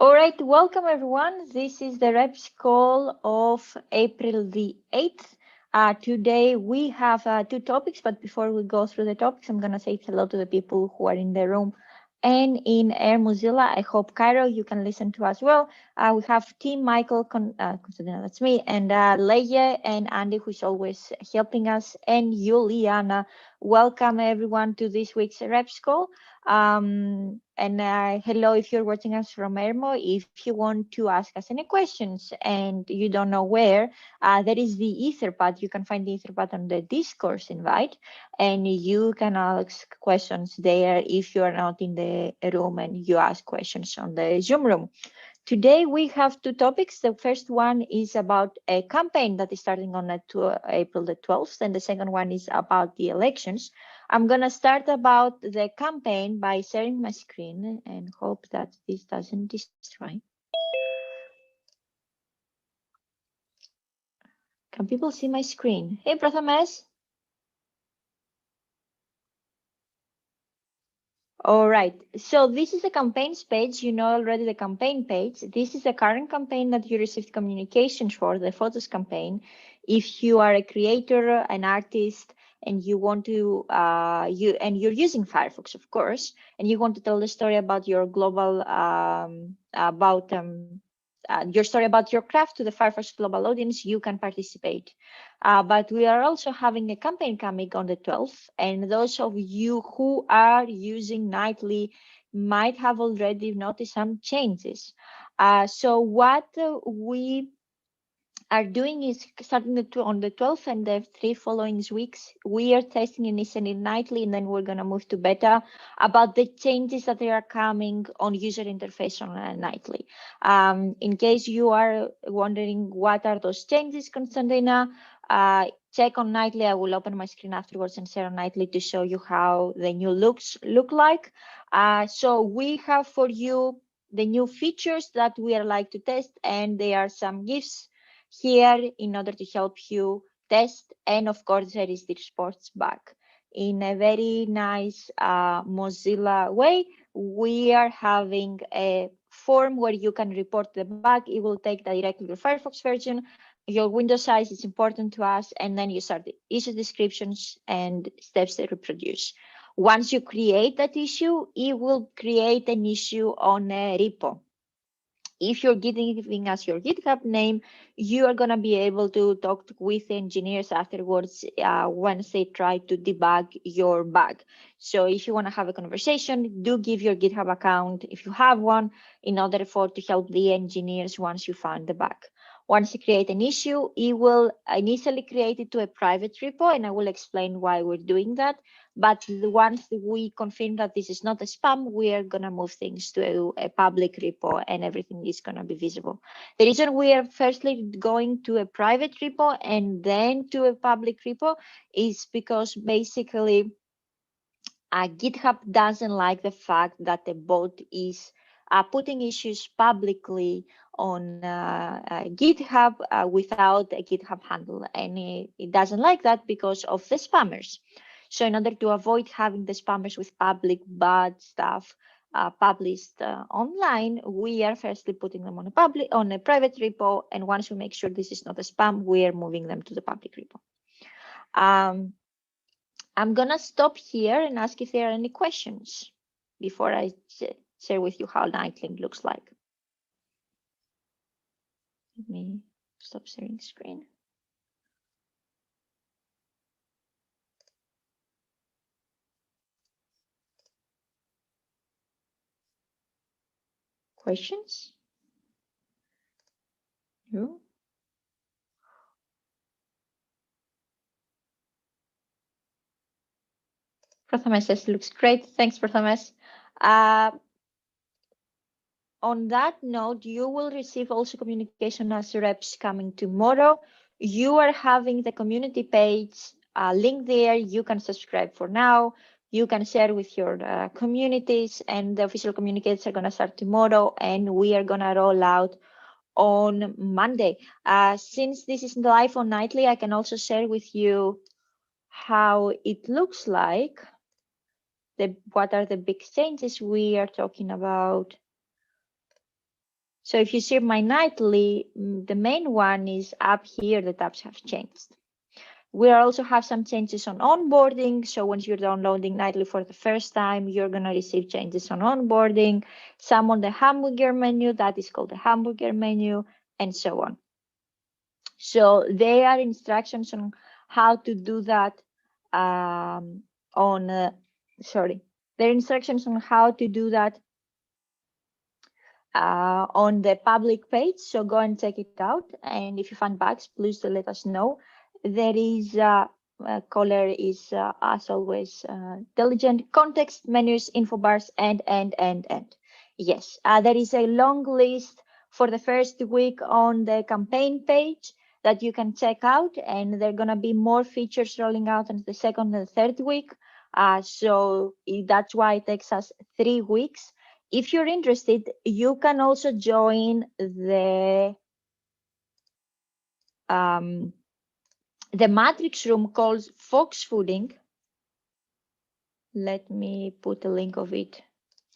All right, welcome everyone. This is the reps call of April the 8th. Today we have two topics, but before we go through the topics, I'm going to say hello to the people who are in the room and in Air Mozilla. I hope, Cairo, you can listen to us well. We have Team Michael, Constantino, that's me, and Leia and Andy, who's always helping us, and Juliana. Welcome everyone to this week's reps call. And hello, if you're watching us from Ermo, if you want to ask us any questions and you don't know where, there is the Etherpad. You can find the Etherpad on the Discord invite, and you can ask questions there if you are not in the room and you ask questions on the Zoom room. Today we have two topics. The first one is about a campaign that is starting on April the 12th, and the second one is about the elections. I'm going to start about the campaign by sharing my screen and hope that this doesn't destroy. Can people see my screen? Hey, Prathamesh. All right, so this is the campaigns page. You know already the campaign page. This is the current campaign that you received communications for, the photos campaign. If you are a creator, an artist, and you want to, you're using Firefox, of course, and you want to tell the story about your global, your story about your craft to the Firefox global audience, you can participate. But we are also having a campaign coming on the 12th, and those of you who are using Nightly might have already noticed some changes. So what we are doing is starting on the 12th and the 3 following weeks, we are testing initially Nightly, and then we're going to move to beta about the changes that are coming on user interface on Nightly. In case you are wondering what are those changes, Constantina, check on Nightly. I will open my screen afterwards and share on Nightly to show you how the new looks look like. So we have for you the new features that we are like to test, and there are some gifts here in order to help you test. And of course, there is the sports bug. In a very nice Mozilla way, we are having a form where you can report the bug. It will take directly your Firefox version. Your window size is important to us, and then you start the issue descriptions and steps to reproduce. Once you create that issue, it will create an issue on a repo. If you're giving us your GitHub name, you are going to be able to talk with engineers afterwards once they try to debug your bug. So if you want to have a conversation, do give your GitHub account if you have one in order to help the engineers once you find the bug. Once you create an issue, it will initially create it to a private repo, and I will explain why we're doing that. But once we confirm that this is not a spam, we are going to move things to a public repo, and everything is going to be visible. The reason we are firstly going to a private repo and then to a public repo is because basically GitHub doesn't like the fact that the bot is putting issues publicly on GitHub without a GitHub handle, and it doesn't like that because of the spammers. So in order to avoid having the spammers with public bad stuff published online, we are firstly putting them on a private repo, and once we make sure this is not a spam, we are moving them to the public repo. I'm going to stop here and ask if there are any questions before I share with you how Nightlink looks like. Let me stop sharing screen. Questions? No? Prathamesh says looks great. Thanks, Prathamesh. On that note, you will receive also communication as reps coming tomorrow. You are having the community page link there. You can subscribe for now. You can share with your communities, and the official communicates are going to start tomorrow, and we are going to roll out on Monday. Since this is live on Nightly, I can also share with you how it looks like. What are the big changes we are talking about? So if you see my nightly, the main one is up here, the tabs have changed. We also have some changes on onboarding. So once you're downloading nightly for the first time, you're going to receive changes on onboarding, some on the hamburger menu, that is called the hamburger menu, and so on. So there are instructions on how to do that there are instructions on how to do that on the public page. So go and check it out. And if you find bugs, please let us know. There is Caller is, as always, diligent. Context, menus, info bars, and. Yes, there is a long list for the first week on the campaign page that you can check out, and there are going to be more features rolling out in the second and third week. So that's why it takes us 3 weeks. If you're interested, you can also join the matrix room called Fox Fooding. Let me put a link of it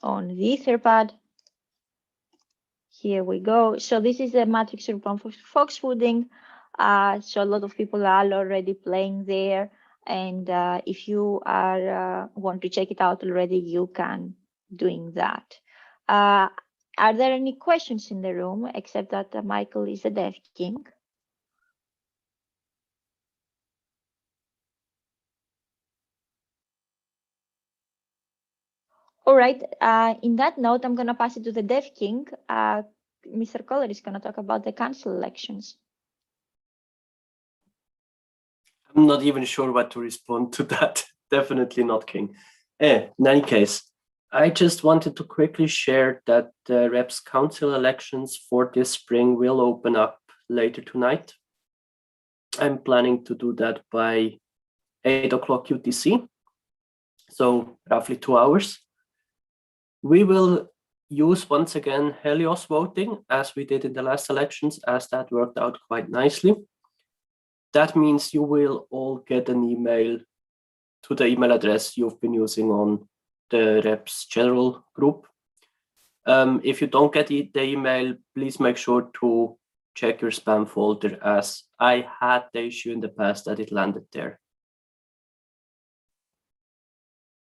on the Etherpad. Here we go. So this is the matrix room from Fox Fooding. So a lot of people are already playing there. And if you are want to check it out already, you can doing that. Are there any questions in the room, except that Michael is the Dev King? All right. In that note, I'm going to pass it to the Dev King. Mr. Kohler is going to talk about the council elections. I'm not even sure what to respond to that. Definitely not, King. In any case, I just wanted to quickly share that the Reps Council elections for this spring will open up later tonight. I'm planning to do that by 8 o'clock UTC, so roughly 2 hours. We will use once again Helios voting as we did in the last elections, as that worked out quite nicely. That means you will all get an email to the email address you've been using on the Reps general group. If you don't get the email, please make sure to check your spam folder, as I had the issue in the past that it landed there.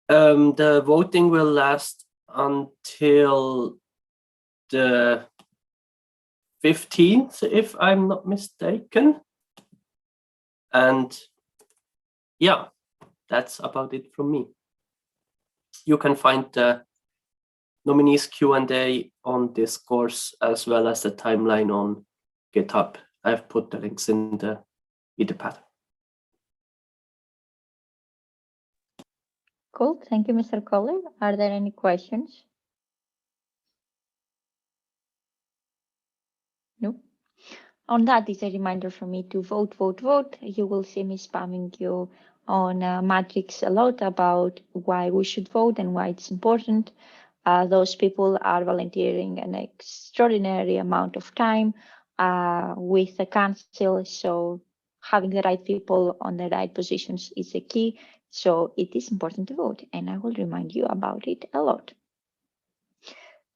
The voting will last until the 15th, if I'm not mistaken. And yeah, that's about it from me. You can find the nominees Q&A on Discourse, as well as the timeline on GitHub. I've put the links in the Etherpad. Cool. Thank you, Mr. Kohler. Are there any questions? No. On that is a reminder for me to vote, vote, vote. You will see me spamming you on Matrix a lot about why we should vote and why it's important. Those people are volunteering an extraordinary amount of time with the council, so having the right people on the right positions is the key. So it is important to vote, and I will remind you about it a lot.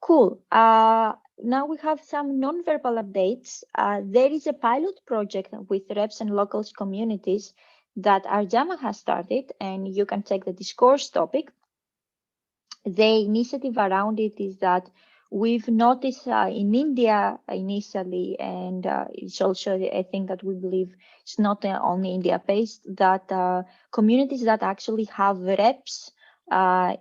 Cool. Now we have some non-verbal updates. There is a pilot project with reps and locals communities that Arjama has started, and you can check the discourse topic. The initiative around it is that we've noticed in India initially, and it's also a thing that we believe it's not only India based, that communities that actually have reps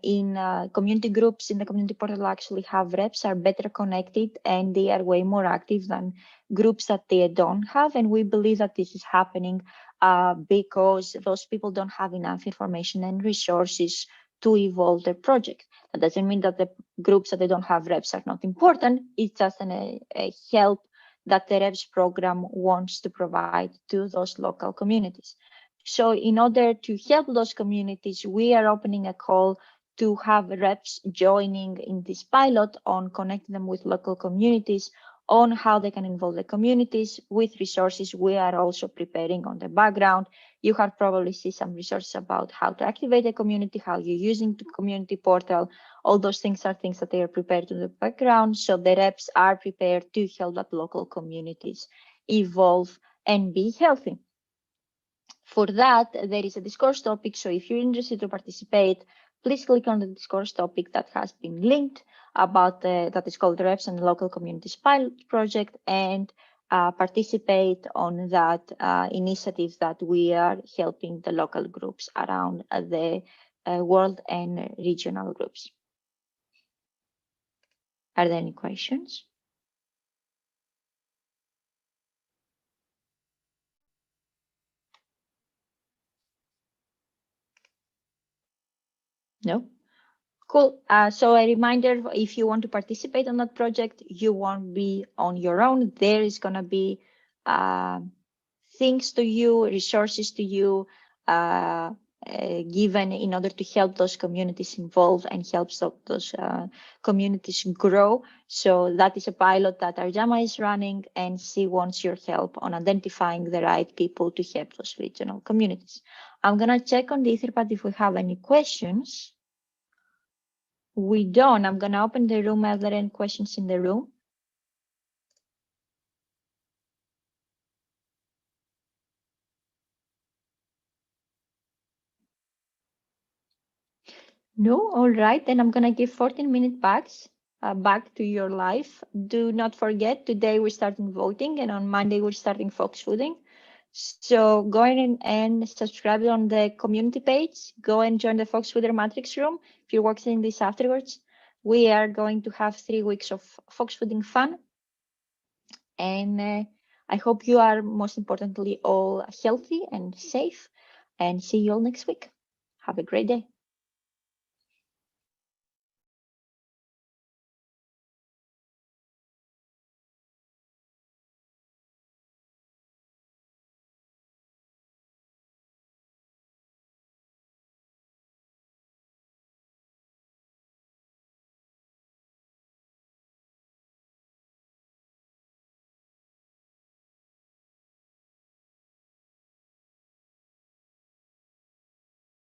in community groups in the community portal actually have reps are better connected, and they are way more active than groups that they don't have. And we believe that this is happening because those people don't have enough information and resources to evolve their project. That doesn't mean that the groups that they don't have reps are not important. It's just a help that the reps program wants to provide to those local communities. So in order to help those communities, we are opening a call to have reps joining in this pilot on connecting them with local communities on how they can involve the communities with resources we are also preparing on the background. You have probably seen some resources about how to activate a community, how you're using the community portal. All those things are things that they are prepared in the background. So the reps are prepared to help that local communities evolve and be healthy. For that, there is a discourse topic. So if you're interested to participate, please click on the discourse topic that has been linked about that is called Reps and Local Communities Pilot Project, and participate on that initiative that we are helping the local groups around the world and regional groups. Are there any questions? No? Cool. So a reminder, if you want to participate on that project, you won't be on your own. There is going to be things to you, resources to you, given in order to help those communities involve and help those communities grow. So that is a pilot that Arjama is running, and she wants your help on identifying the right people to help those regional communities. I'm going to check on the Etherpad if we have any questions. We don't. I'm going to open the room. Are there any questions in the room? No? All right. Then I'm going to give 14-minute back to your life. Do not forget, today we're starting voting, and on Monday we're starting Fox Fooding. So go in and subscribe on the community page. Go and join the Fox Fooder Matrix room if you're watching this afterwards. We are going to have 3 weeks of Fox Fooding fun. And I hope you are, most importantly, all healthy and safe, and see you all next week. Have a great day.